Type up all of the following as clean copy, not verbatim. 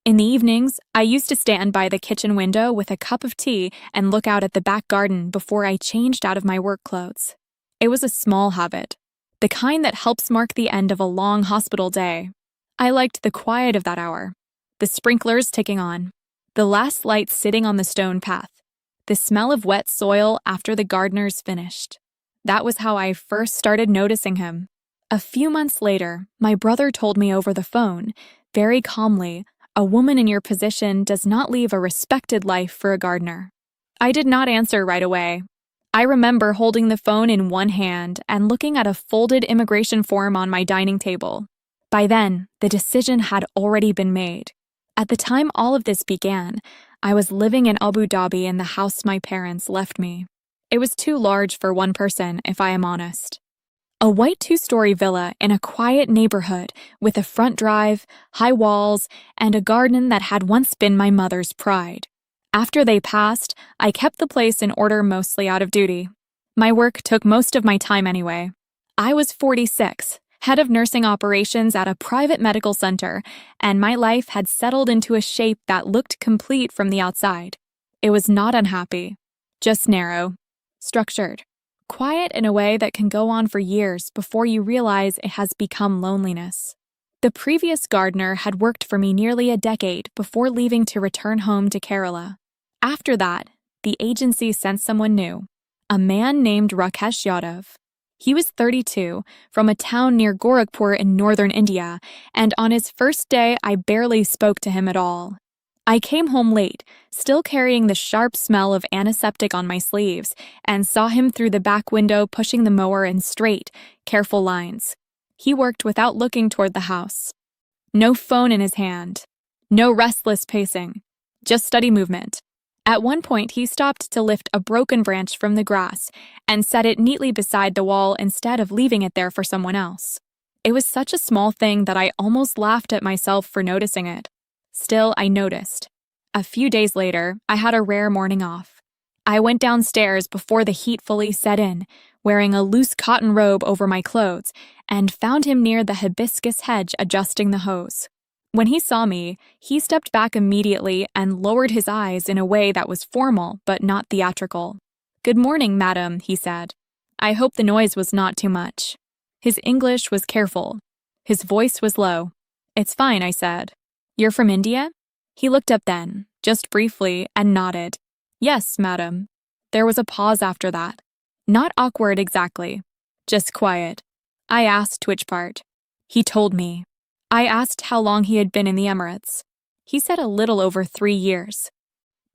In the evenings, I used to stand by the kitchen window with a cup of tea and look out at the back garden before I changed out of my work clothes. It was a small habit, the kind that helps mark the end of a long hospital day. I liked the quiet of that hour, the sprinklers ticking on, the last light sitting on the stone path, the smell of wet soil after the gardener's finished. That was how I first started noticing him. A few months later, my brother told me over the phone, very calmly, "A woman in your position does not leave a respected life for a gardener." I did not answer right away. I remember holding the phone in one hand and looking at a folded immigration form on my dining table. By then, the decision had already been made. At the time all of this began, I was living in Abu Dhabi in the house my parents left me. It was too large for one person, if I am honest. A white two-story villa in a quiet neighborhood with a front drive, high walls, and a garden that had once been my mother's pride. After they passed, I kept the place in order mostly out of duty. My work took most of my time anyway. I was 46, head of nursing operations at a private medical center, and my life had settled into a shape that looked complete from the outside. It was not unhappy, just narrow, structured. Quiet in a way that can go on for years before you realize it has become loneliness. The previous gardener had worked for me nearly a decade before leaving to return home to Kerala. After that, the agency sent someone new, a man named Rakesh Yadav. He was 32, from a town near Gorakhpur in northern India, and on his first day I barely spoke to him at all. I came home late, still carrying the sharp smell of antiseptic on my sleeves, and saw him through the back window pushing the mower in straight, careful lines. He worked without looking toward the house. No phone in his hand. No restless pacing. Just steady movement. At one point, he stopped to lift a broken branch from the grass and set it neatly beside the wall instead of leaving it there for someone else. It was such a small thing that I almost laughed at myself for noticing it. Still, I noticed. A few days later, I had a rare morning off. I went downstairs before the heat fully set in, wearing a loose cotton robe over my clothes, and found him near the hibiscus hedge adjusting the hose. When he saw me, he stepped back immediately and lowered his eyes in a way that was formal but not theatrical. "Good morning, madam," he said. I hope the noise was not too much. His English was careful. His voice was low. "It's fine," I said. "You're from India?" He looked up then, just briefly, and nodded. "Yes, madam." There was a pause after that. Not awkward exactly, just quiet. I asked which part. He told me. I asked how long he had been in the Emirates. He said a little over 3 years.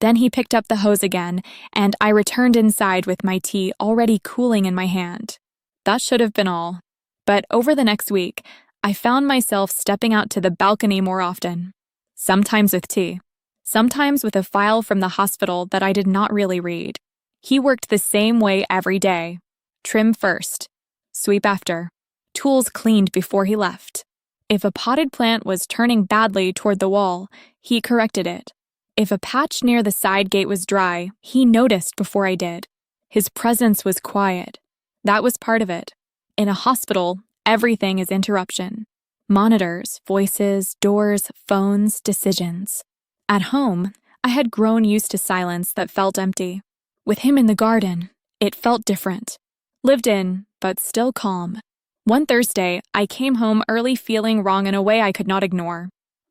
Then he picked up the hose again, and I returned inside with my tea already cooling in my hand. That should have been all. But over the next week, I found myself stepping out to the balcony more often. Sometimes with tea. Sometimes with a file from the hospital that I did not really read. He worked the same way every day. Trim first. Sweep after. Tools cleaned before he left. If a potted plant was turning badly toward the wall, he corrected it. If a patch near the side gate was dry, he noticed before I did. His presence was quiet. That was part of it. In a hospital, everything is interruption. Monitors, voices, doors, phones, decisions. At home, I had grown used to silence that felt empty. With him in the garden, it felt different. Lived in, but still calm. One Thursday, I came home early feeling wrong in a way I could not ignore.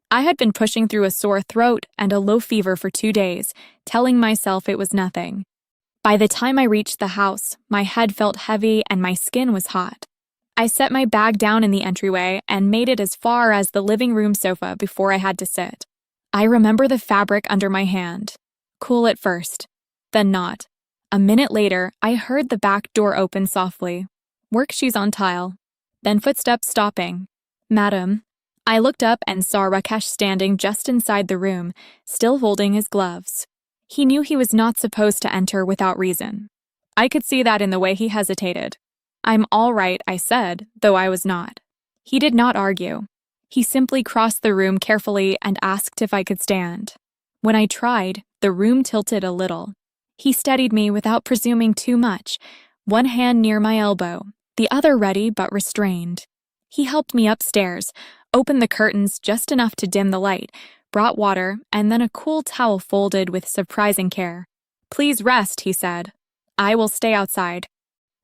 I had been pushing through a sore throat and a low fever for 2 days, telling myself it was nothing. By the time I reached the house, my head felt heavy and my skin was hot. I set my bag down in the entryway and made it as far as the living room sofa before I had to sit. I remember the fabric under my hand. Cool at first, then not. A minute later, I heard the back door open softly. Work shoes on tile. Then footsteps stopping. "Madam." I looked up and saw Rakesh standing just inside the room, still holding his gloves. He knew he was not supposed to enter without reason. I could see that in the way he hesitated. "I'm all right," I said, though I was not. He did not argue. He simply crossed the room carefully and asked if I could stand. When I tried, the room tilted a little. He steadied me without presuming too much, one hand near my elbow, the other ready but restrained. He helped me upstairs, opened the curtains just enough to dim the light, brought water and then a cool towel folded with surprising care. "Please rest," he said. "I will stay outside."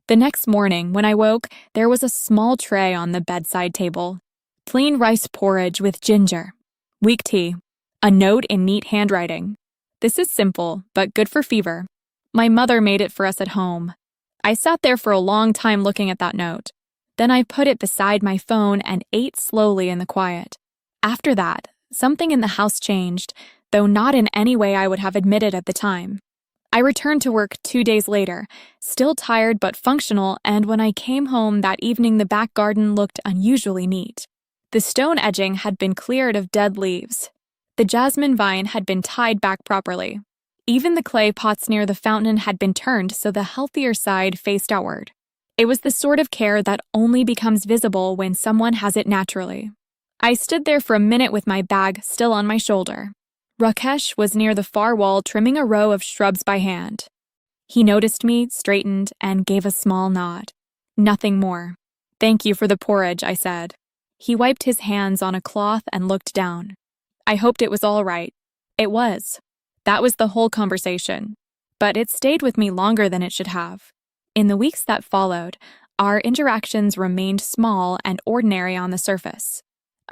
The next morning, when I woke, there was a small tray on the bedside table. Plain rice porridge with ginger. Weak tea. A note in neat handwriting. "This is simple, but good for fever. My mother made it for us at home." I sat there for a long time looking at that note. Then I put it beside my phone and ate slowly in the quiet. After that, something in the house changed, though not in any way I would have admitted at the time. I returned to work 2 days later, still tired but functional, and when I came home that evening the back garden looked unusually neat. The stone edging had been cleared of dead leaves. The jasmine vine had been tied back properly. Even the clay pots near the fountain had been turned so the healthier side faced outward. It was the sort of care that only becomes visible when someone has it naturally. I stood there for a minute with my bag still on my shoulder. Rakesh was near the far wall trimming a row of shrubs by hand. He noticed me, straightened, and gave a small nod. Nothing more. "Thank you for the porridge," I said. He wiped his hands on a cloth and looked down. I hoped it was all right. It was. That was the whole conversation. But it stayed with me longer than it should have. In the weeks that followed, our interactions remained small and ordinary on the surface.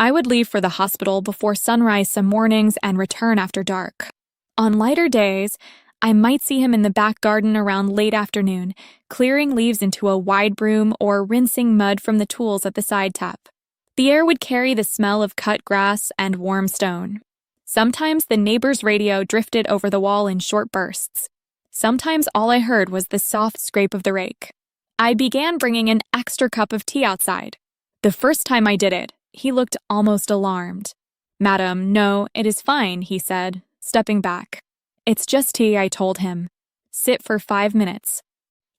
I would leave for the hospital before sunrise some mornings and return after dark. On lighter days, I might see him in the back garden around late afternoon, clearing leaves into a wide broom or rinsing mud from the tools at the side tap. The air would carry the smell of cut grass and warm stone. Sometimes the neighbor's radio drifted over the wall in short bursts. Sometimes all I heard was the soft scrape of the rake. I began bringing an extra cup of tea outside. The first time I did it, he looked almost alarmed. "Madam, no, it is fine," he said, stepping back. "It's just tea," I told him. "Sit for 5 minutes."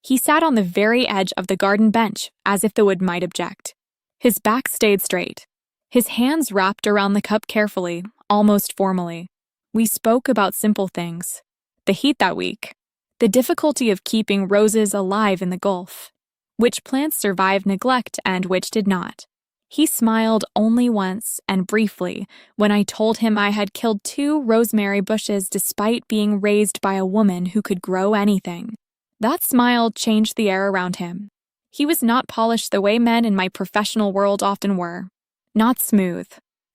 He sat on the very edge of the garden bench, as if the wood might object. His back stayed straight. His hands wrapped around the cup carefully, almost formally. We spoke about simple things. The heat that week. The difficulty of keeping roses alive in the Gulf. Which plants survived neglect and which did not. He smiled only once and briefly when I told him I had killed 2 rosemary bushes despite being raised by a woman who could grow anything. That smile changed the air around him. He was not polished the way men in my professional world often were. Not smooth.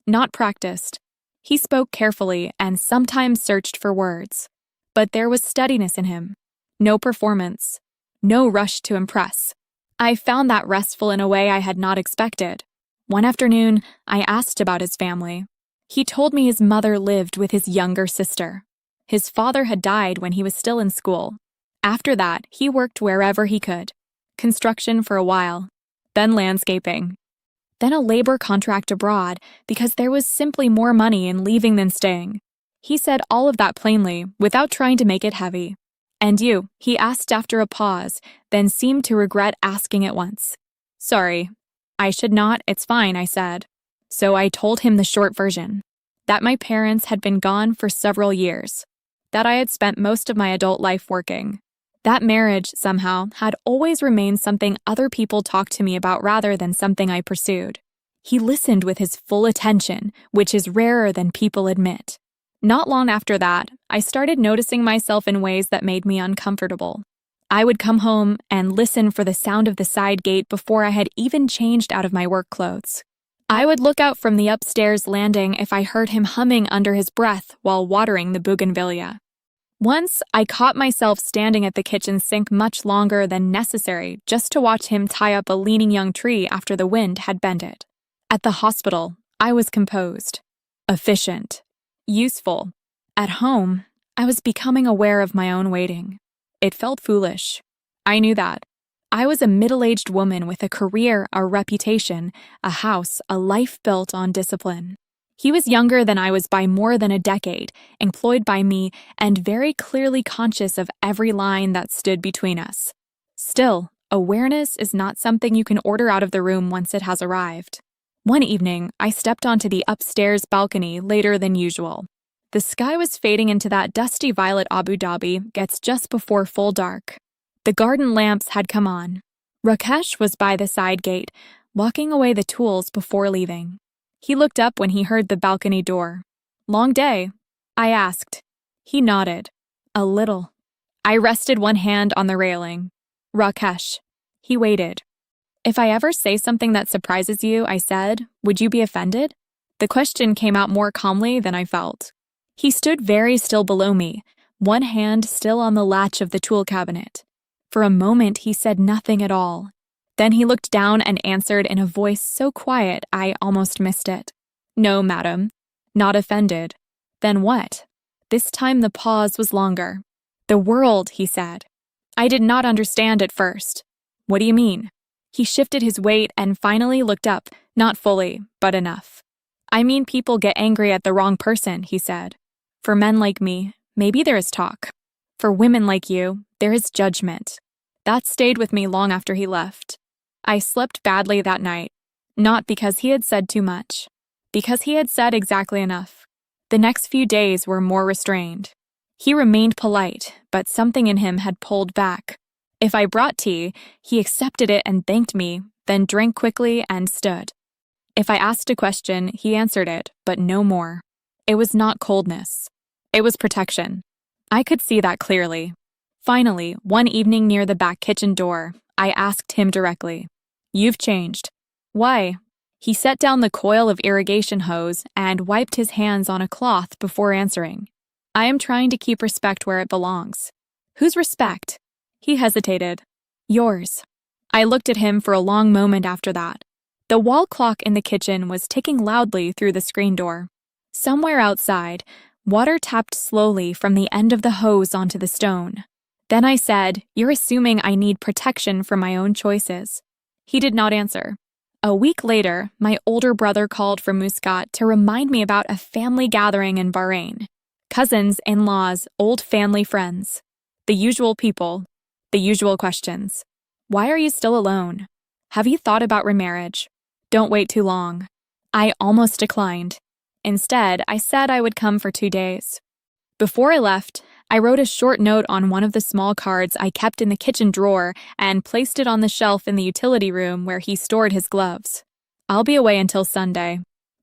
Not practiced. He spoke carefully and sometimes searched for words. But there was steadiness in him. No performance. No rush to impress. I found that restful in a way I had not expected. One afternoon, I asked about his family. He told me his mother lived with his younger sister. His father had died when he was still in school. After that, he worked wherever he could. Construction for a while. Then landscaping. Then a labor contract abroad because there was simply more money in leaving than staying. He said all of that plainly, without trying to make it heavy. "And you?" he asked after a pause, then seemed to regret asking at once. "Sorry. I should not, it's fine," I said. So I told him the short version. That my parents had been gone for several years. That I had spent most of my adult life working. That marriage, somehow, had always remained something other people talked to me about rather than something I pursued. He listened with his full attention, which is rarer than people admit. Not long after that, I started noticing myself in ways that made me uncomfortable. I would come home and listen for the sound of the side gate before I had even changed out of my work clothes. I would look out from the upstairs landing if I heard him humming under his breath while watering the bougainvillea. Once, I caught myself standing at the kitchen sink much longer than necessary just to watch him tie up a leaning young tree after the wind had bent it. At the hospital, I was composed, efficient, useful. At home, I was becoming aware of my own waiting. It felt foolish. I knew that. I was a middle-aged woman with a career, a reputation, a house, a life built on discipline. He was younger than I was by more than a decade, employed by me, and very clearly conscious of every line that stood between us. Still, awareness is not something you can order out of the room once it has arrived. One evening, I stepped onto the upstairs balcony later than usual. The sky was fading into that dusty violet Abu Dhabi gets just before full dark. The garden lamps had come on. Rakesh was by the side gate, walking away the tools before leaving. He looked up when he heard the balcony door. Long day? I asked. He nodded. A little. I rested one hand on the railing. Rakesh. He waited. If I ever say something that surprises you, I said, would you be offended? The question came out more calmly than I felt. He stood very still below me, one hand still on the latch of the tool cabinet. For a moment, he said nothing at all. Then he looked down and answered in a voice so quiet I almost missed it. No, madam. Not offended. Then what? This time the pause was longer. The world, he said. I did not understand at first. What do you mean? He shifted his weight and finally looked up, not fully, but enough. I mean people get angry at the wrong person, he said. For men like me, maybe there is talk. For women like you, there is judgment. That stayed with me long after he left. I slept badly that night, not because he had said too much, because he had said exactly enough. The next few days were more restrained. He remained polite, but something in him had pulled back. If I brought tea, he accepted it and thanked me, then drank quickly and stood. If I asked a question, he answered it, but no more. It was not coldness. It was protection. I could see that clearly. Finally, one evening near the back kitchen door, I asked him directly, "You've changed." "Why?" He set down the coil of irrigation hose and wiped his hands on a cloth before answering. "I am trying to keep respect where it belongs." "Whose respect?" He hesitated. "Yours." I looked at him for a long moment after that. The wall clock in the kitchen was ticking loudly through the screen door. Somewhere outside, water tapped slowly from the end of the hose onto the stone. Then I said, "You're assuming I need protection for my own choices." He did not answer. A week later, my older brother called from Muscat to remind me about a family gathering in Bahrain. Cousins, in-laws, old family friends. The usual people. The usual questions. Why are you still alone? Have you thought about remarriage? Don't wait too long. I almost declined. Instead, I said I would come for 2 days. Before I left, I wrote a short note on one of the small cards I kept in the kitchen drawer and placed it on the shelf in the utility room where he stored his gloves. "I'll be away until Sunday.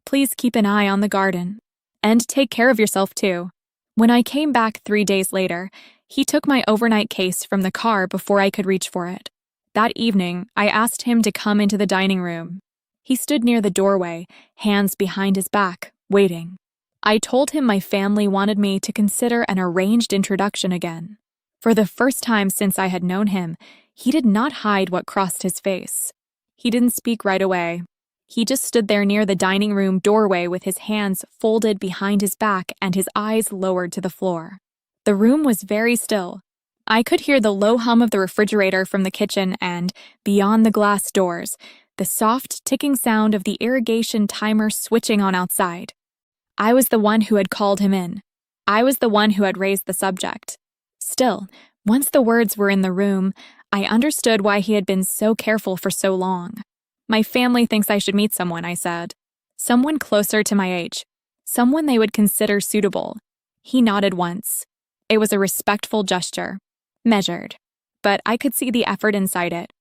Please keep an eye on the garden. And take care of yourself too." When I came back 3 days later, he took my overnight case from the car before I could reach for it. That evening, I asked him to come into the dining room. He stood near the doorway, hands behind his back, waiting. I told him my family wanted me to consider an arranged introduction again. For the first time since I had known him, he did not hide what crossed his face. He didn't speak right away. He just stood there near the dining room doorway with his hands folded behind his back and his eyes lowered to the floor. The room was very still. I could hear the low hum of the refrigerator from the kitchen and, beyond the glass doors, the soft ticking sound of the irrigation timer switching on outside. I was the one who had called him in. I was the one who had raised the subject. Still, once the words were in the room, I understood why he had been so careful for so long. "My family thinks I should meet someone," I said. "Someone closer to my age. Someone they would consider suitable." He nodded once. It was a respectful gesture. Measured. But I could see the effort inside it.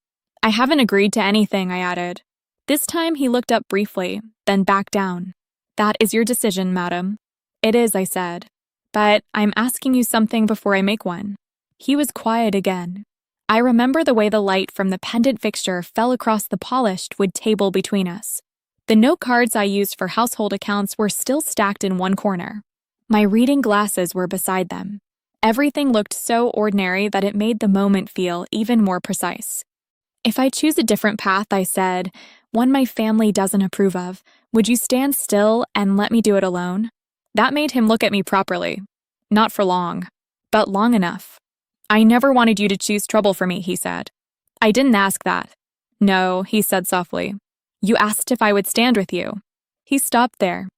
"I haven't agreed to anything," I added. This time he looked up briefly, then back down. "That is your decision, madam." "It is," I said. "But I'm asking you something before I make one." He was quiet again. I remember the way the light from the pendant fixture fell across the polished wood table between us. The note cards I used for household accounts were still stacked in one corner. My reading glasses were beside them. Everything looked so ordinary that it made the moment feel even more precise. "If I choose a different path," I said, "one my family doesn't approve of, would you stand still and let me do it alone?" That made him look at me properly. "Not for long, but long enough." "I never wanted you to choose trouble for me," he said. "I didn't ask that." "No," he said softly. "You asked if I would stand with you." He stopped there.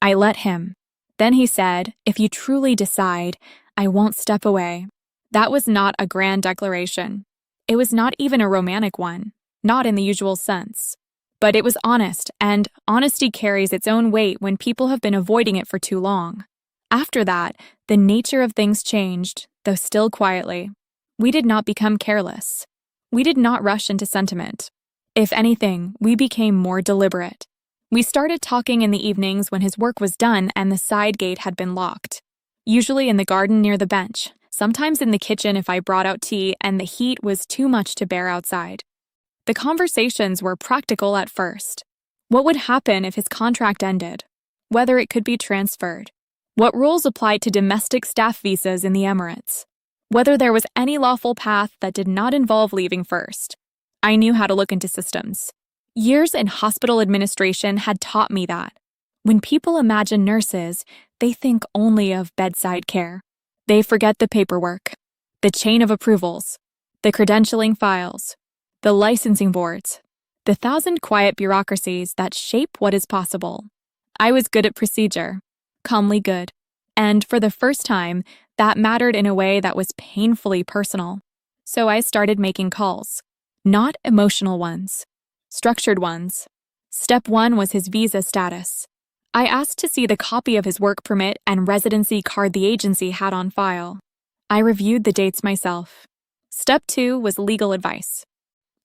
I let him. Then he said, "If you truly decide, I won't step away." That was not a grand declaration. It was not even a romantic one, not in the usual sense. But it was honest, and honesty carries its own weight when people have been avoiding it for too long. After that, the nature of things changed, though still quietly. We did not become careless. We did not rush into sentiment. If anything, we became more deliberate. We started talking in the evenings when his work was done and the side gate had been locked. Usually in the garden near the bench, sometimes in the kitchen if I brought out tea and the heat was too much to bear outside. The conversations were practical at first. What would happen if his contract ended? Whether it could be transferred? What rules applied to domestic staff visas in the Emirates? Whether there was any lawful path that did not involve leaving first. I knew how to look into systems. Years in hospital administration had taught me that. When people imagine nurses, they think only of bedside care. They forget the paperwork, the chain of approvals, the credentialing files, the licensing boards, the 1,000 quiet bureaucracies that shape what is possible. I was good at procedure, calmly good, and for the first time, that mattered in a way that was painfully personal. So I started making calls, not emotional ones, structured ones. Step 1 was his visa status. I asked to see the copy of his work permit and residency card the agency had on file. I reviewed the dates myself. Step 2 was legal advice.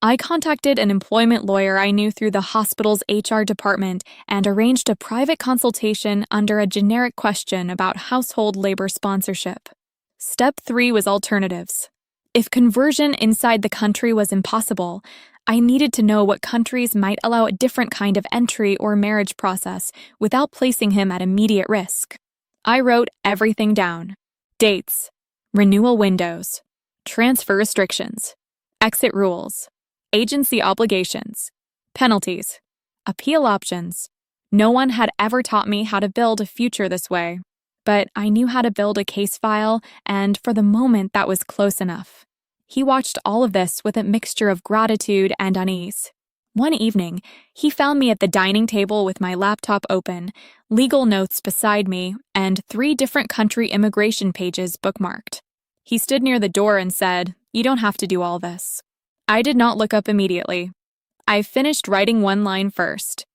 I contacted an employment lawyer I knew through the hospital's HR department and arranged a private consultation under a generic question about household labor sponsorship. Step 3 was alternatives. If conversion inside the country was impossible, I needed to know what countries might allow a different kind of entry or marriage process without placing him at immediate risk. I wrote everything down: dates, renewal windows, transfer restrictions, exit rules, agency obligations, penalties, appeal options. No one had ever taught me how to build a future this way, but I knew how to build a case file, and for the moment that was close enough. He watched all of this with a mixture of gratitude and unease. One evening, he found me at the dining table with my laptop open, legal notes beside me, and 3 different country immigration pages bookmarked. He stood near the door and said, "You don't have to do all this." I did not look up immediately. I finished writing one line first.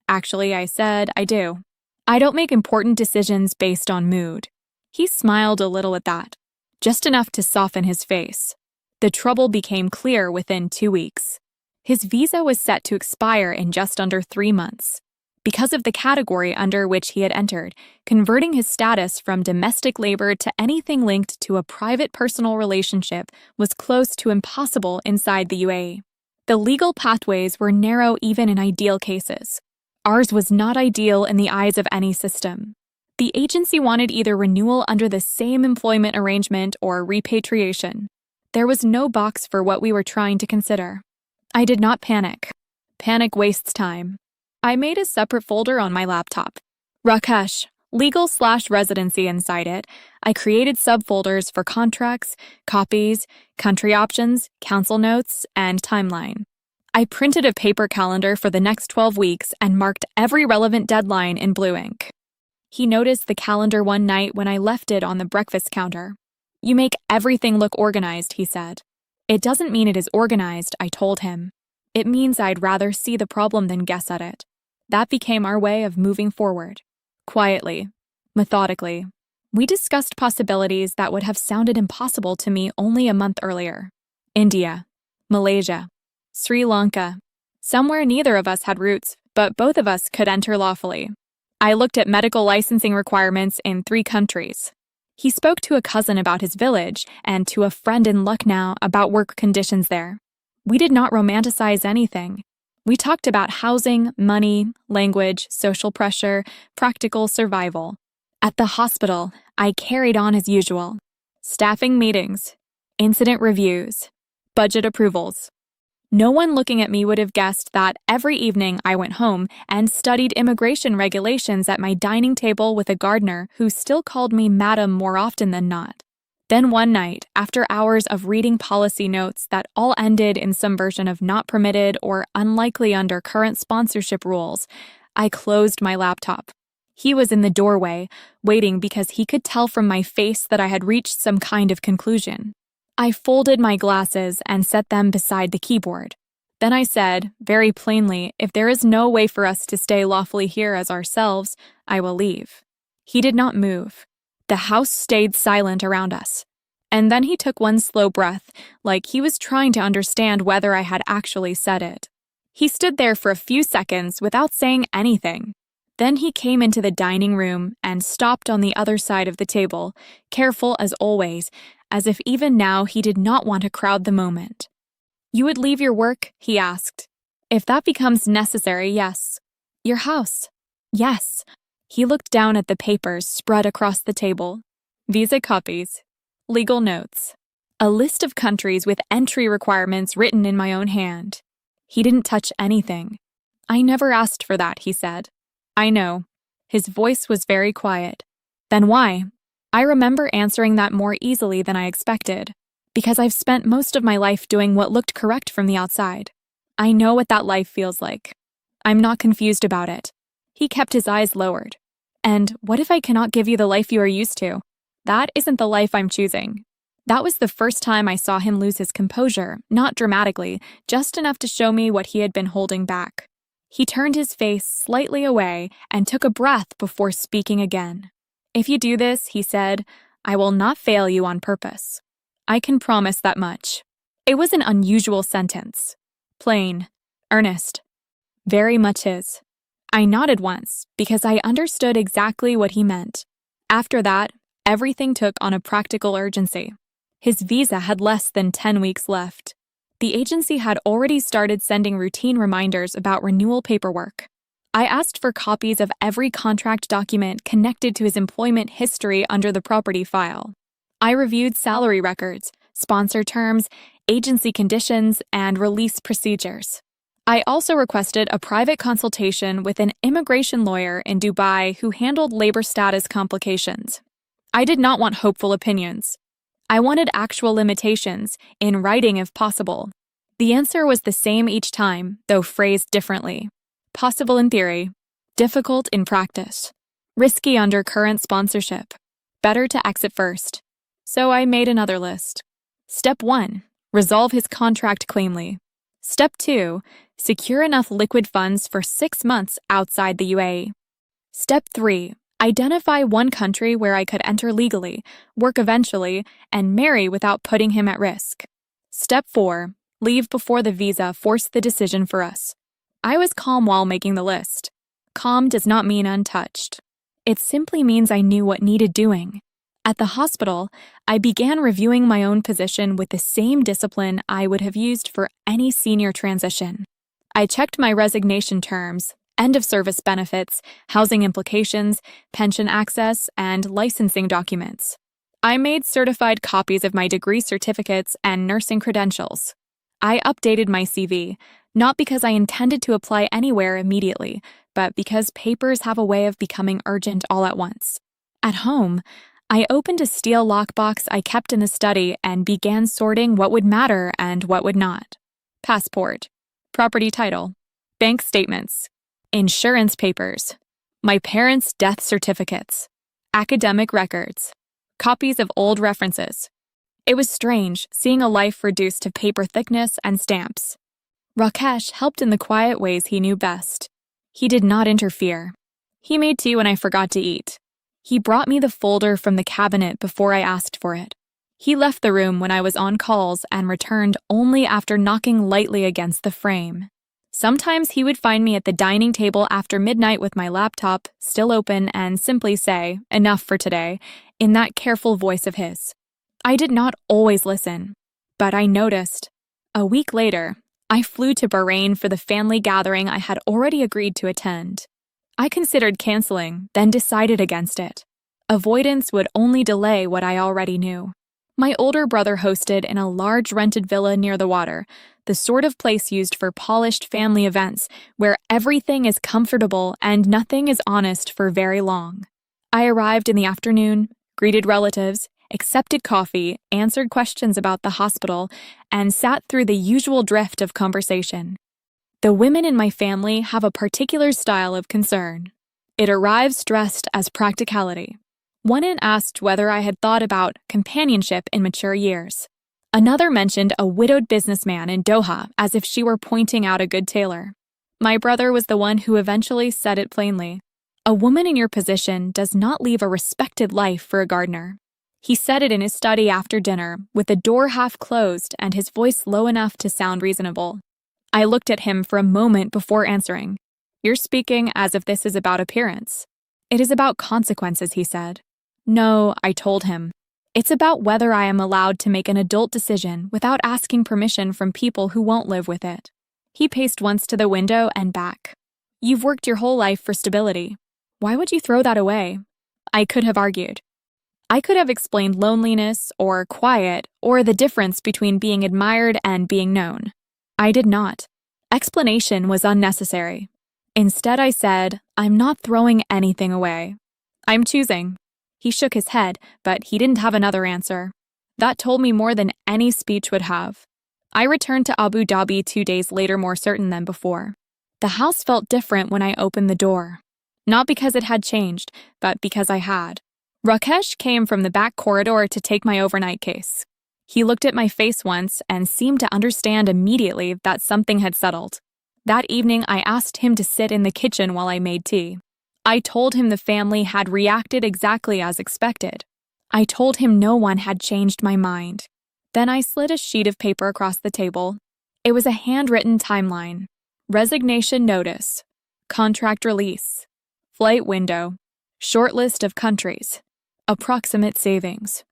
Actually, I said, I do. I don't make important decisions based on mood. He smiled a little at that, just enough to soften his face. The trouble became clear within 2 weeks. His visa was set to expire in just under 3 months. Because of the category under which he had entered, converting his status from domestic labor to anything linked to a private personal relationship was close to impossible inside the UAE. The legal pathways were narrow even in ideal cases. Ours was not ideal in the eyes of any system. The agency wanted either renewal under the same employment arrangement or repatriation. There was no box for what we were trying to consider. I did not panic. Panic wastes time. I made a separate folder on my laptop. Rakesh, legal/residency inside it. I created subfolders for contracts, copies, country options, council notes, and timeline. I printed a paper calendar for the next 12 weeks and marked every relevant deadline in blue ink. He noticed the calendar one night when I left it on the breakfast counter. "You make everything look organized," he said. "It doesn't mean it is organized," I told him. "It means I'd rather see the problem than guess at it." That became our way of moving forward. Quietly, methodically, we discussed possibilities that would have sounded impossible to me only a month earlier. India, Malaysia, Sri Lanka. Somewhere neither of us had roots, but both of us could enter lawfully. I looked at medical licensing requirements in 3 countries. He spoke to a cousin about his village and to a friend in Lucknow about work conditions there. We did not romanticize anything. We talked about housing, money, language, social pressure, practical survival. At the hospital, I carried on as usual. Staffing meetings, incident reviews, budget approvals. No one looking at me would have guessed that every evening I went home and studied immigration regulations at my dining table with a gardener who still called me madam more often than not. Then one night, after hours of reading policy notes that all ended in some version of not permitted or unlikely under current sponsorship rules, I closed my laptop. He was in the doorway, waiting because he could tell from my face that I had reached some kind of conclusion. I folded my glasses and set them beside the keyboard. Then I said, very plainly, if there is no way for us to stay lawfully here as ourselves, I will leave. He did not move. The house stayed silent around us. And then he took one slow breath, like he was trying to understand whether I had actually said it. He stood there for a few seconds without saying anything. Then he came into the dining room and stopped on the other side of the table, careful as always, as if even now he did not want to crowd the moment. "You would leave your work?" he asked. "If that becomes necessary, yes." "Your house?" "Yes." He looked down at the papers spread across the table. Visa copies. Legal notes. A list of countries with entry requirements written in my own hand. He didn't touch anything. "I never asked for that," he said. "I know." His voice was very quiet. "Then why?" I remember answering that more easily than I expected. "Because I've spent most of my life doing what looked correct from the outside. I know what that life feels like. I'm not confused about it." He kept his eyes lowered. "And what if I cannot give you the life you are used to? That isn't the life I'm choosing." That was the first time I saw him lose his composure, not dramatically, just enough to show me what he had been holding back. He turned his face slightly away and took a breath before speaking again. "If you do this," he said, "I will not fail you on purpose. I can promise that much." It was an unusual sentence. Plain, earnest, very much his. I nodded once, because I understood exactly what he meant. After that, everything took on a practical urgency. His visa had less than 10 weeks left. The agency had already started sending routine reminders about renewal paperwork. I asked for copies of every contract document connected to his employment history under the property file. I reviewed salary records, sponsor terms, agency conditions, and release procedures. I also requested a private consultation with an immigration lawyer in Dubai who handled labor status complications. I did not want hopeful opinions. I wanted actual limitations, in writing if possible. The answer was the same each time, though phrased differently. Possible in theory, difficult in practice, risky under current sponsorship, better to exit first. So I made another list. Step 1, resolve his contract cleanly. Step 2, secure enough liquid funds for 6 months outside the UAE. Step 3, identify one country where I could enter legally, work eventually, and marry without putting him at risk. Step 4, leave before the visa forced the decision for us. I was calm while making the list. Calm does not mean untouched. It simply means I knew what needed doing. At the hospital, I began reviewing my own position with the same discipline I would have used for any senior transition. I checked my resignation terms, end-of-service benefits, housing implications, pension access, and licensing documents. I made certified copies of my degree certificates and nursing credentials. I updated my CV, not because I intended to apply anywhere immediately, but because papers have a way of becoming urgent all at once. At home, I opened a steel lockbox I kept in the study and began sorting what would matter and what would not. Passport, property title, bank statements, insurance papers, my parents' death certificates, academic records, copies of old references. It was strange seeing a life reduced to paper thickness and stamps. Rakesh helped in the quiet ways he knew best. He did not interfere. He made tea when I forgot to eat. He brought me the folder from the cabinet before I asked for it. He left the room when I was on calls and returned only after knocking lightly against the frame. Sometimes he would find me at the dining table after midnight with my laptop still open and simply say, "Enough for today," in that careful voice of his. I did not always listen, but I noticed. A week later, I flew to Bahrain for the family gathering I had already agreed to attend. I considered canceling, then decided against it. Avoidance would only delay what I already knew. My older brother hosted in a large rented villa near the water, the sort of place used for polished family events where everything is comfortable and nothing is honest for very long. I arrived in the afternoon, greeted relatives, accepted coffee, answered questions about the hospital, and sat through the usual drift of conversation. The women in my family have a particular style of concern. It arrives dressed as practicality. One aunt asked whether I had thought about companionship in mature years. Another mentioned a widowed businessman in Doha as if she were pointing out a good tailor. My brother was the one who eventually said it plainly. A woman in your position does not leave a respected life for a gardener. He said it in his study after dinner, with the door half closed and his voice low enough to sound reasonable. I looked at him for a moment before answering. You're speaking as if this is about appearance. It is about consequences, he said. No, I told him. It's about whether I am allowed to make an adult decision without asking permission from people who won't live with it. He paced once to the window and back. You've worked your whole life for stability. Why would you throw that away? I could have argued. I could have explained loneliness or quiet or the difference between being admired and being known. I did not. Explanation was unnecessary. Instead, I said, I'm not throwing anything away. I'm choosing. He shook his head, but he didn't have another answer. That told me more than any speech would have. I returned to Abu Dhabi 2 days later more certain than before. The house felt different when I opened the door. Not because it had changed, but because I had. Rakesh came from the back corridor to take my overnight case. He looked at my face once and seemed to understand immediately that something had settled. That evening, I asked him to sit in the kitchen while I made tea. I told him the family had reacted exactly as expected. I told him no one had changed my mind. Then I slid a sheet of paper across the table. It was a handwritten timeline. Resignation notice. Contract release. Flight window. Short list of countries. Approximate savings.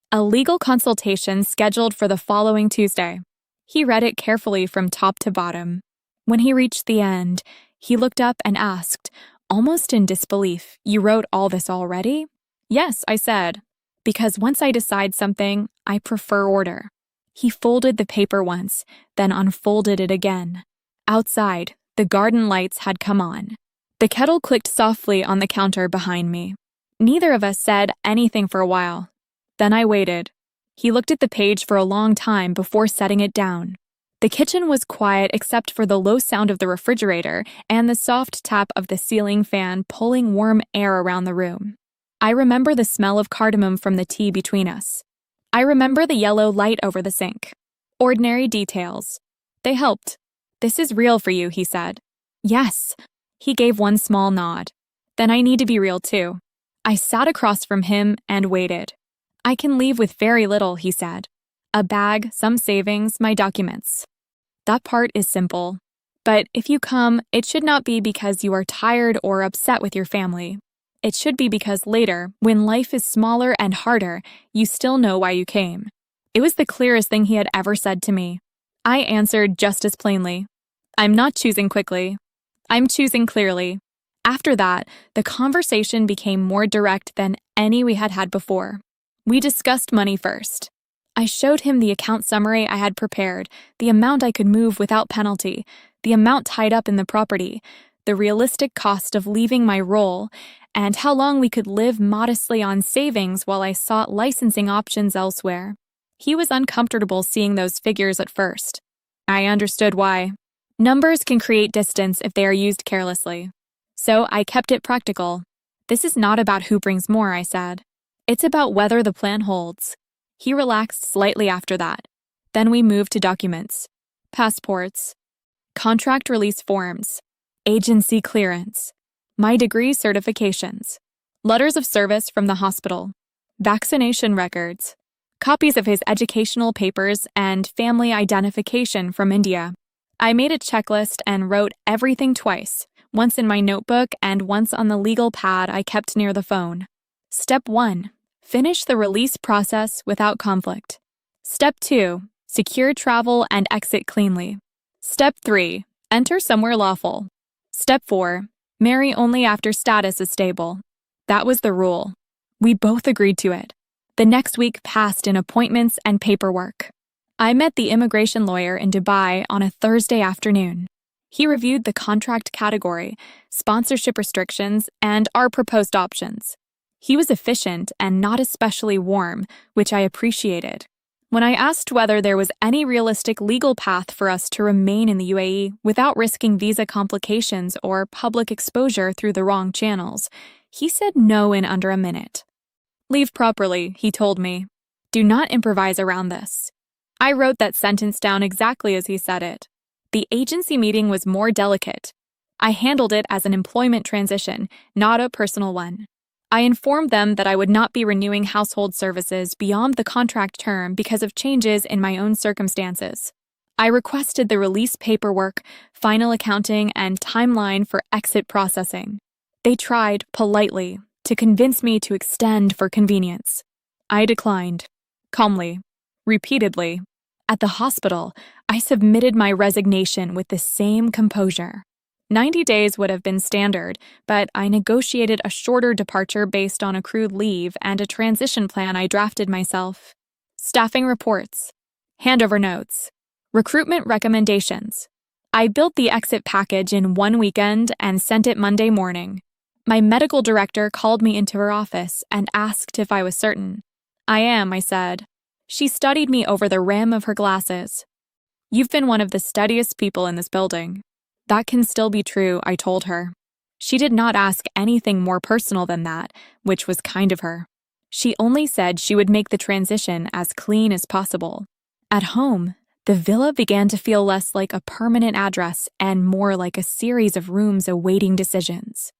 A legal consultation scheduled for the following Tuesday. He read it carefully from top to bottom. When he reached the end, he looked up and asked, almost in disbelief, You wrote all this already? Yes, I said, because once I decide something, I prefer order. He folded the paper once, then unfolded it again. Outside, the garden lights had come on. The kettle clicked softly on the counter behind me. Neither of us said anything for a while. Then I waited. He looked at the page for a long time before setting it down. The kitchen was quiet except for the low sound of the refrigerator and the soft tap of the ceiling fan pulling warm air around the room. I remember the smell of cardamom from the tea between us. I remember the yellow light over the sink. Ordinary details. They helped. This is real for you, he said. Yes. He gave one small nod. Then I need to be real too. I sat across from him and waited. I can leave with very little, he said. A bag, some savings, my documents. That part is simple. But if you come, it should not be because you are tired or upset with your family. It should be because later, when life is smaller and harder, you still know why you came. It was the clearest thing he had ever said to me. I answered just as plainly. I'm not choosing quickly. I'm choosing clearly. After that, the conversation became more direct than any we had had before. We discussed money first. I showed him the account summary I had prepared, the amount I could move without penalty, the amount tied up in the property, the realistic cost of leaving my role, and how long we could live modestly on savings while I sought licensing options elsewhere. He was uncomfortable seeing those figures at first. I understood why. Numbers can create distance if they are used carelessly. So I kept it practical. This is not about who brings more, I said. It's about whether the plan holds. He relaxed slightly after that. Then we moved to documents. Passports. Contract release forms. Agency clearance. My degree certifications. Letters of service from the hospital. Vaccination records. Copies of his educational papers and family identification from India. I made a checklist and wrote everything twice, once in my notebook and once on the legal pad I kept near the phone. Step 1. Finish the release process without conflict. Step 2. Secure travel and exit cleanly. Step 3. Enter somewhere lawful. Step 4. Marry only after status is stable. That was the rule. We both agreed to it. The next week passed in appointments and paperwork. I met the immigration lawyer in Dubai on a Thursday afternoon. He reviewed the contract category, sponsorship restrictions, and our proposed options. He was efficient and not especially warm, which I appreciated. When I asked whether there was any realistic legal path for us to remain in the UAE without risking visa complications or public exposure through the wrong channels, he said no in under a minute. Leave properly, he told me. Do not improvise around this. I wrote that sentence down exactly as he said it. The agency meeting was more delicate. I handled it as an employment transition, not a personal one. I informed them that I would not be renewing household services beyond the contract term because of changes in my own circumstances. I requested the release paperwork, final accounting, and timeline for exit processing. They tried, politely, to convince me to extend for convenience. I declined, calmly, repeatedly. At the hospital, I submitted my resignation with the same composure. 90 days would have been standard, but I negotiated a shorter departure based on accrued leave and a transition plan I drafted myself. Staffing reports, handover notes, recruitment recommendations. I built the exit package in one weekend and sent it Monday morning. My medical director called me into her office and asked if I was certain. I am, I said. She studied me over the rim of her glasses. You've been one of the steadiest people in this building. That can still be true, I told her. She did not ask anything more personal than that, which was kind of her. She only said she would make the transition as clean as possible. At home, the villa began to feel less like a permanent address and more like a series of rooms awaiting decisions.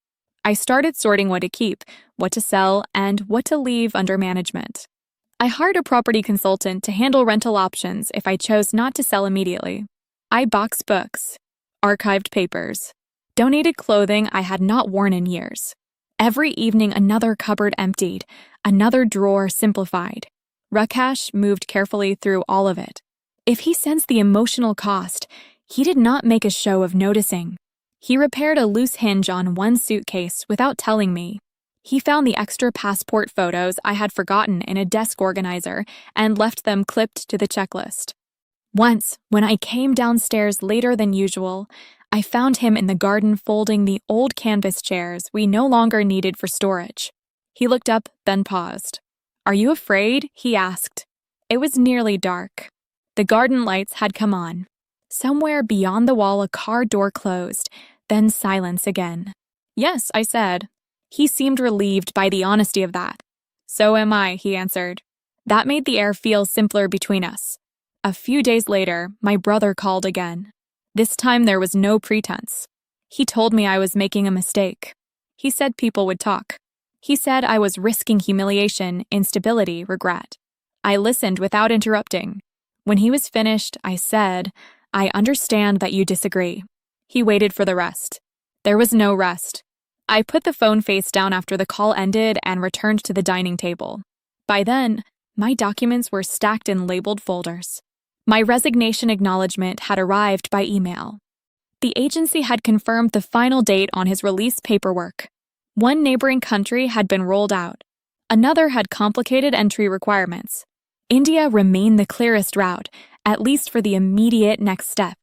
I started sorting what to keep, what to sell, and what to leave under management. I hired a property consultant to handle rental options if I chose not to sell immediately. I boxed books, archived papers, donated clothing I had not worn in years. Every evening another cupboard emptied, another drawer simplified. Rakesh moved carefully through all of it. If he sensed the emotional cost, he did not make a show of noticing. He repaired a loose hinge on one suitcase without telling me. He found the extra passport photos I had forgotten in a desk organizer and left them clipped to the checklist. Once, when I came downstairs later than usual, I found him in the garden folding the old canvas chairs we no longer needed for storage. He looked up, then paused. "Are you afraid?" he asked. It was nearly dark. The garden lights had come on. Somewhere beyond the wall a car door closed, then silence again. "Yes," I said. He seemed relieved by the honesty of that. "So am I," he answered. That made the air feel simpler between us. A few days later, my brother called again. This time there was no pretense. He told me I was making a mistake. He said people would talk. He said I was risking humiliation, instability, regret. I listened without interrupting. When he was finished, I said, "I understand that you disagree." He waited for the rest. There was no rest. I put the phone face down after the call ended and returned to the dining table. By then, my documents were stacked in labeled folders. My resignation acknowledgement had arrived by email. The agency had confirmed the final date on his release paperwork. One neighboring country had been rolled out. Another had complicated entry requirements. India remained the clearest route, at least for the immediate next step.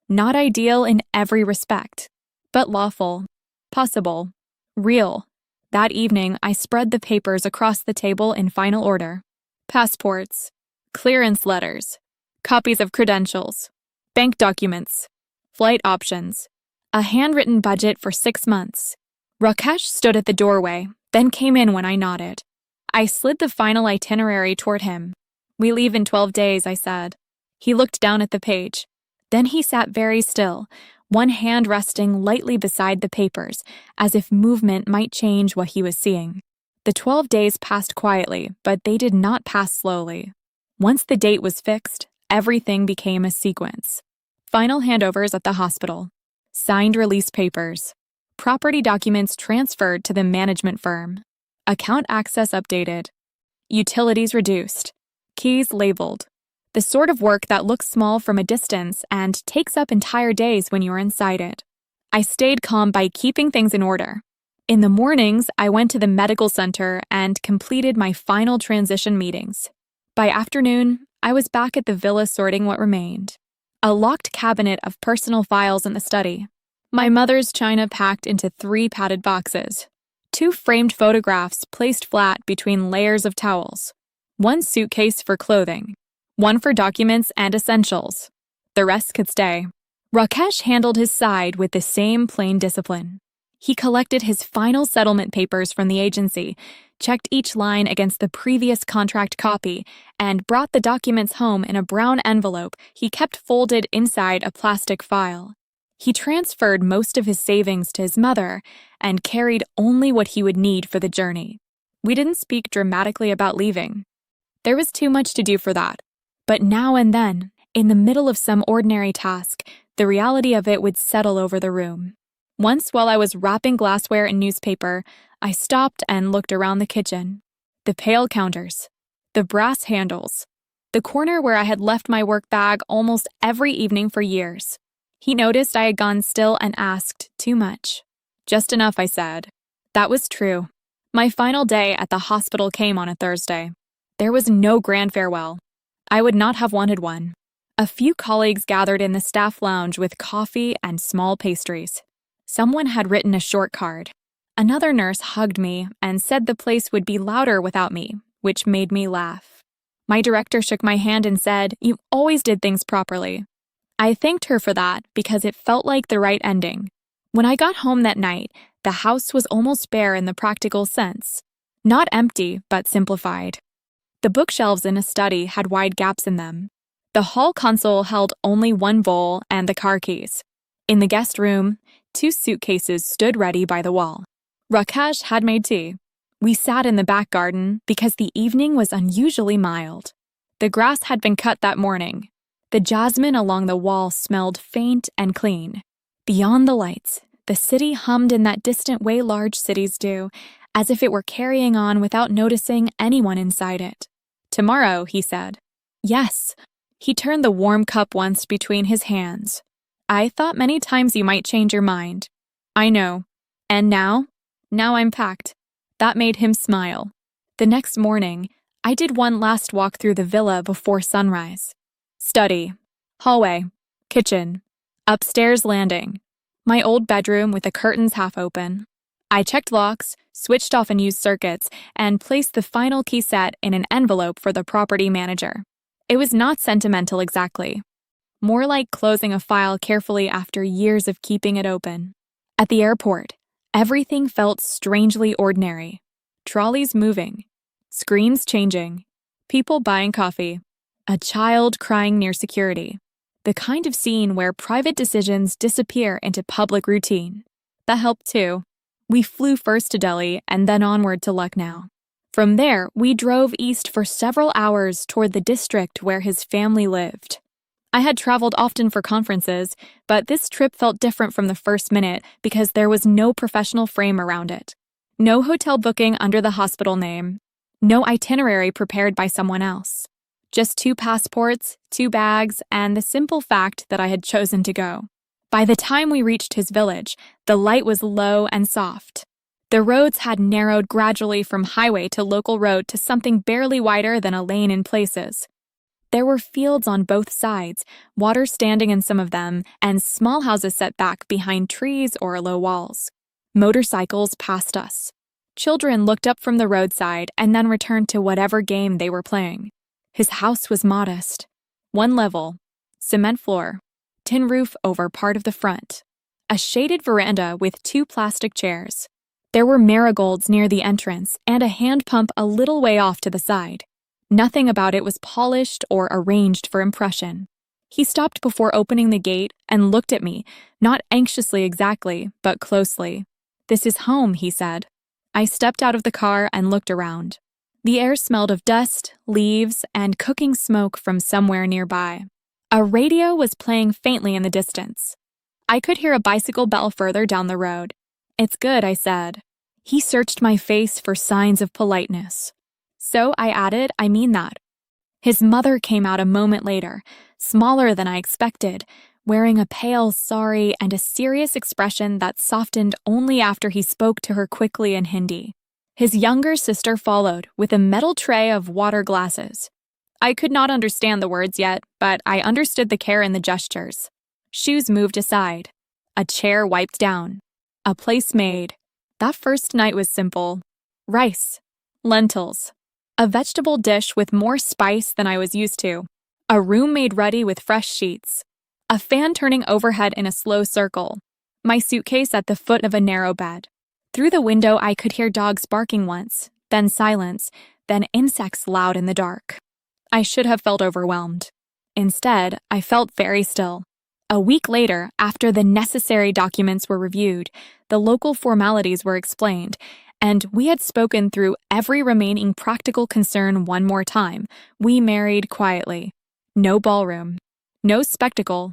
Not ideal in every respect, but lawful, possible, real. That evening, I spread the papers across the table in final order. Passports, clearance letters, copies of credentials, bank documents, flight options, a handwritten budget for 6 months. Rakesh stood at the doorway, then came in when I nodded. I slid the final itinerary toward him. "We leave in 12 days, I said. He looked down at the page. Then he sat very still, one hand resting lightly beside the papers, as if movement might change what he was seeing. The 12 days passed quietly, but they did not pass slowly. Once the date was fixed, everything became a sequence. Final handovers at the hospital. Signed release papers. Property documents transferred to the management firm. Account access updated. Utilities reduced. Keys labeled. The sort of work that looks small from a distance and takes up entire days when you're inside it. I stayed calm by keeping things in order. In the mornings, I went to the medical center and completed my final transition meetings. By afternoon, I was back at the villa sorting what remained. A locked cabinet of personal files in the study. My mother's china packed into 3 padded boxes. 2 framed photographs placed flat between layers of towels. 1 suitcase for clothing. 1 for documents and essentials. The rest could stay. Rakesh handled his side with the same plain discipline. He collected his final settlement papers from the agency, checked each line against the previous contract copy, and brought the documents home in a brown envelope he kept folded inside a plastic file. He transferred most of his savings to his mother and carried only what he would need for the journey. We didn't speak dramatically about leaving. There was too much to do for that. But now and then, In the middle of some ordinary task, the reality of it would settle over the room. Once, while I was wrapping glassware in newspaper, I stopped and looked around the kitchen. The pail counters, the brass handles, the corner where I had left my work bag almost every evening for years. He noticed I had gone still and asked, "Too much?" "Just enough," I said. That was true. My final day at the hospital came on a Thursday. There was no grand farewell. I would not have wanted one. A few colleagues gathered in the staff lounge with coffee and small pastries. Someone had written a short card. Another nurse hugged me and said the place would be louder without me, which made me laugh. My director shook my hand and said, "You always did things properly." I thanked her for that because it felt like the right ending. When I got home that night, the house was almost bare in the practical sense. Not empty, but simplified. The bookshelves in a study had wide gaps in them. The hall console held only one bowl and the car keys. In the guest room, 2 suitcases stood ready by the wall. Rakesh had made tea. We sat in the back garden because the evening was unusually mild. The grass had been cut that morning. The jasmine along the wall smelled faint and clean. Beyond the lights, the city hummed in that distant way large cities do, as if it were carrying on without noticing anyone inside it. "Tomorrow," he said. "Yes." He turned the warm cup once between his hands. "I thought many times you might change your mind." "I know. And now? Now I'm packed." That made him smile. The next morning, I did one last walk through the villa before sunrise. Study, hallway, kitchen, upstairs landing, my old bedroom with the curtains half open. I checked locks, switched off unused circuits, and placed the final key set in an envelope for the property manager. It was not sentimental exactly. More like closing a file carefully after years of keeping it open. At the airport, everything felt strangely ordinary. Trolleys moving, screens changing, people buying coffee, a child crying near security. The kind of scene where private decisions disappear into public routine. That helped too. We flew first to Delhi and then onward to Lucknow. From there, we drove east for several hours toward the district where his family lived. I had traveled often for conferences, but this trip felt different from the first minute because there was no professional frame around it. No hotel booking under the hospital name. No itinerary prepared by someone else. Just 2 passports, 2 bags, and the simple fact that I had chosen to go. By the time we reached his village, the light was low and soft. The roads had narrowed gradually from highway to local road to something barely wider than a lane in places. There were fields on both sides, water standing in some of them, and small houses set back behind trees or low walls. Motorcycles passed us. Children looked up from the roadside and then returned to whatever game they were playing. His house was modest. 1 level, cement floor, tin roof over part of the front, a shaded veranda with 2 plastic chairs. There were marigolds near the entrance and a hand pump a little way off to the side. Nothing about it was polished or arranged for impression. He stopped before opening the gate and looked at me, not anxiously exactly, but closely. "This is home," he said. I stepped out of the car and looked around. The air smelled of dust, leaves, and cooking smoke from somewhere nearby. A radio was playing faintly in the distance. I could hear a bicycle bell further down the road. "It's good," I said. He searched my face for signs of politeness. So I added, "I mean that." His mother came out a moment later, smaller than I expected, wearing a pale sari and a serious expression that softened only after he spoke to her quickly in Hindi. His younger sister followed with a metal tray of water glasses. I could not understand the words yet, but I understood the care in the gestures. Shoes moved aside. A chair wiped down. A place made. That first night was simple. Rice. Lentils. A vegetable dish with more spice than I was used to. A room made ready with fresh sheets. A fan turning overhead in a slow circle. My suitcase at the foot of a narrow bed. Through the window I could hear dogs barking once, then silence, then insects loud in the dark. I should have felt overwhelmed. Instead, I felt very still. A week later, after the necessary documents were reviewed, the local formalities were explained, and we had spoken through every remaining practical concern one more time, we married quietly. No ballroom. No spectacle.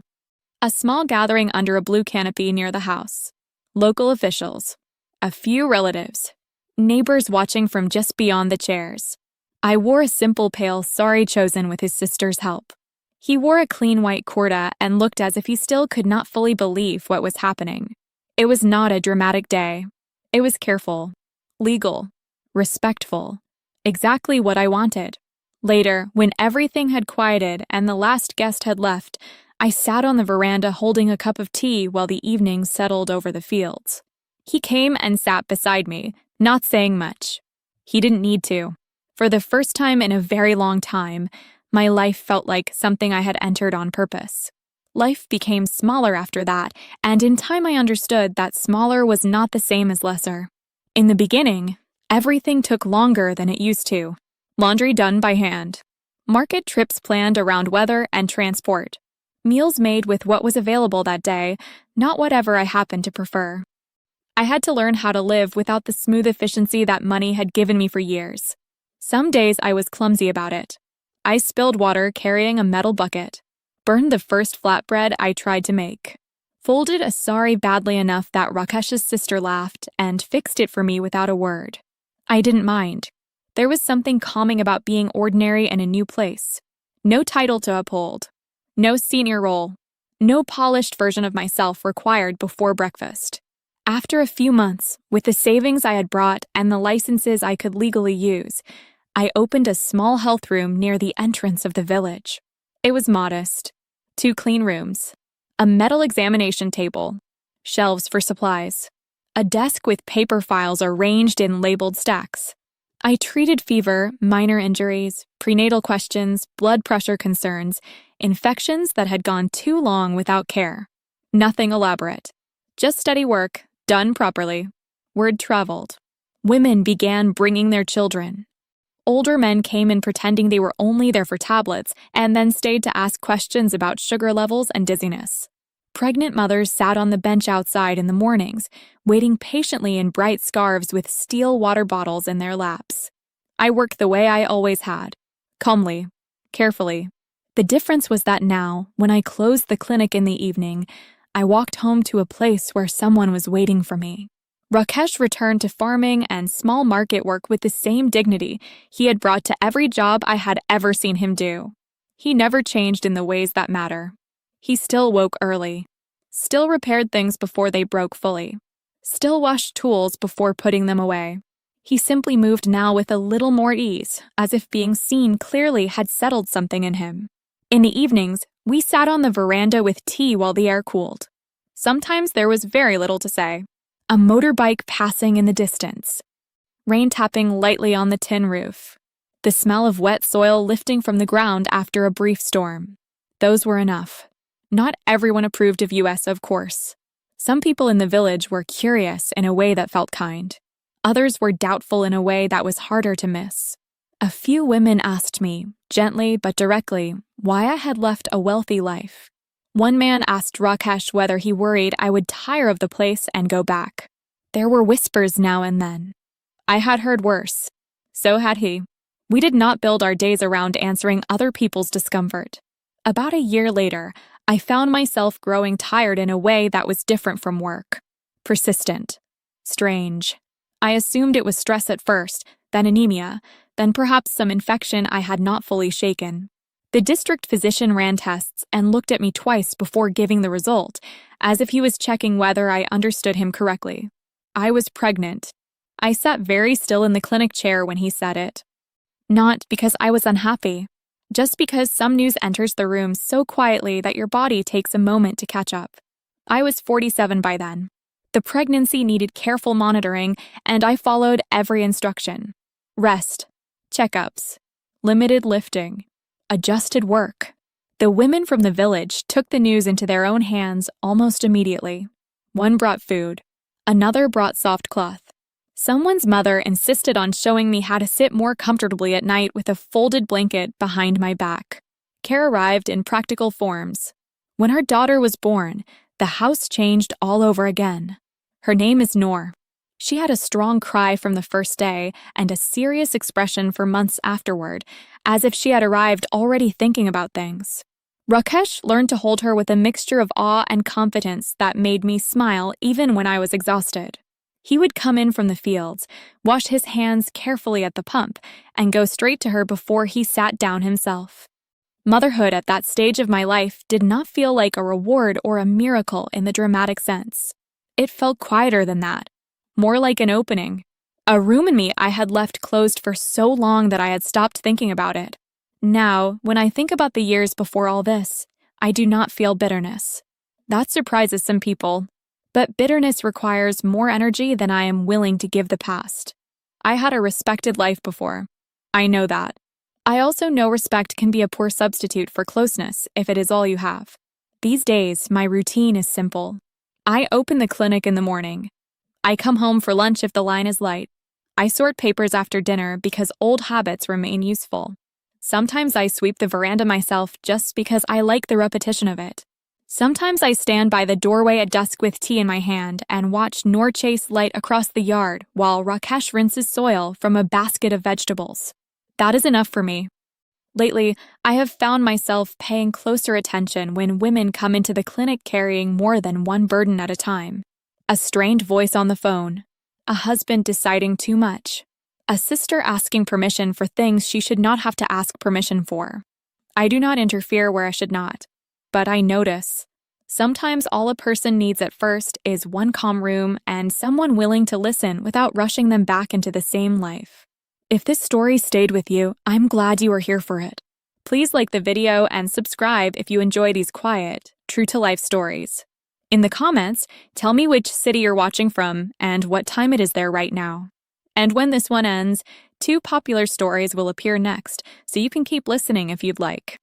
A small gathering under a blue canopy near the house. Local officials. A few relatives. Neighbors watching from just beyond the chairs. I wore a simple pale sari chosen with his sister's help. He wore a clean white kurta and looked as if he still could not fully believe what was happening. It was not a dramatic day. It was careful, legal, respectful, exactly what I wanted. Later, when everything had quieted and the last guest had left, I sat on the veranda holding a cup of tea while the evening settled over the fields. He came and sat beside me, not saying much. He didn't need to. For the first time in a very long time, my life felt like something I had entered on purpose. Life became smaller after that, and in time I understood that smaller was not the same as lesser. In the beginning, everything took longer than it used to. Laundry done by hand. Market trips planned around weather and transport. Meals made with what was available that day, not whatever I happened to prefer. I had to learn how to live without the smooth efficiency that money had given me for years. Some days I was clumsy about it. I spilled water carrying a metal bucket, burned the first flatbread I tried to make, folded a sari badly enough that Rakesh's sister laughed and fixed it for me without a word. I didn't mind. There was something calming about being ordinary in a new place. No title to uphold. No senior role. No polished version of myself required before breakfast. After a few months, with the savings I had brought and the licenses I could legally use, I opened a small health room near the entrance of the village. It was modest. 2 clean rooms. A metal examination table. Shelves for supplies. A desk with paper files arranged in labeled stacks. I treated fever, minor injuries, prenatal questions, blood pressure concerns, infections that had gone too long without care. Nothing elaborate. Just steady work, done properly. Word traveled. Women began bringing their children. Older men came in pretending they were only there for tablets and then stayed to ask questions about sugar levels and dizziness. Pregnant mothers sat on the bench outside in the mornings, waiting patiently in bright scarves with steel water bottles in their laps. I worked the way I always had, calmly, carefully. The difference was that now, when I closed the clinic in the evening, I walked home to a place where someone was waiting for me. Rakesh returned to farming and small market work with the same dignity he had brought to every job I had ever seen him do. He never changed in the ways that matter. He still woke early, still repaired things before they broke fully, still washed tools before putting them away. He simply moved now with a little more ease, as if being seen clearly had settled something in him. In the evenings, we sat on the veranda with tea while the air cooled. Sometimes there was very little to say. A motorbike passing in the distance. Rain tapping lightly on the tin roof. The smell of wet soil lifting from the ground after a brief storm. Those were enough. Not everyone approved of US, of course. Some people in the village were curious in a way that felt kind. Others were doubtful in a way that was harder to miss. A few women asked me, gently but directly, why I had left a wealthy life. One man asked Rakesh whether he worried I would tire of the place and go back. There were whispers now and then. I had heard worse. So had he. We did not build our days around answering other people's discomfort. About a year later, I found myself growing tired in a way that was different from work. Persistent. Strange. I assumed it was stress at first, then anemia, then perhaps some infection I had not fully shaken. The district physician ran tests and looked at me twice before giving the result, as if he was checking whether I understood him correctly. I was pregnant. I sat very still in the clinic chair when he said it. Not because I was unhappy, just because some news enters the room so quietly that your body takes a moment to catch up. I was 47 by then. The pregnancy needed careful monitoring, and I followed every instruction. Rest, checkups, limited lifting, adjusted work. The women from the village took the news into their own hands almost immediately. One brought food. Another brought soft cloth. Someone's mother insisted on showing me how to sit more comfortably at night with a folded blanket behind my back. Care arrived in practical forms. When our daughter was born, the house changed all over again. Her name is Noor. She had a strong cry from the first day and a serious expression for months afterward, as if she had arrived already thinking about things. Rakesh learned to hold her with a mixture of awe and confidence that made me smile even when I was exhausted. He would come in from the fields, wash his hands carefully at the pump, and go straight to her before he sat down himself. Motherhood at that stage of my life did not feel like a reward or a miracle in the dramatic sense. It felt quieter than that, more like an opening. A room in me I had left closed for so long that I had stopped thinking about it. Now, when I think about the years before all this, I do not feel bitterness. That surprises some people, but bitterness requires more energy than I am willing to give the past. I had a respected life before. I know that. I also know respect can be a poor substitute for closeness if it is all you have. These days, my routine is simple. I open the clinic in the morning. I come home for lunch if the line is light. I sort papers after dinner because old habits remain useful. Sometimes I sweep the veranda myself just because I like the repetition of it. Sometimes I stand by the doorway at dusk with tea in my hand and watch Noor chase light across the yard while Rakesh rinses soil from a basket of vegetables. That is enough for me. Lately, I have found myself paying closer attention when women come into the clinic carrying more than one burden at a time. A strained voice on the phone, a husband deciding too much, a sister asking permission for things she should not have to ask permission for. I do not interfere where I should not, but I notice. Sometimes all a person needs at first is one calm room and someone willing to listen without rushing them back into the same life. If this story stayed with you, I'm glad you are here for it. Please like the video and subscribe if you enjoy these quiet, true-to-life stories. In the comments, tell me which city you're watching from and what time it is there right now. And when this one ends, 2 popular stories will appear next, so you can keep listening if you'd like.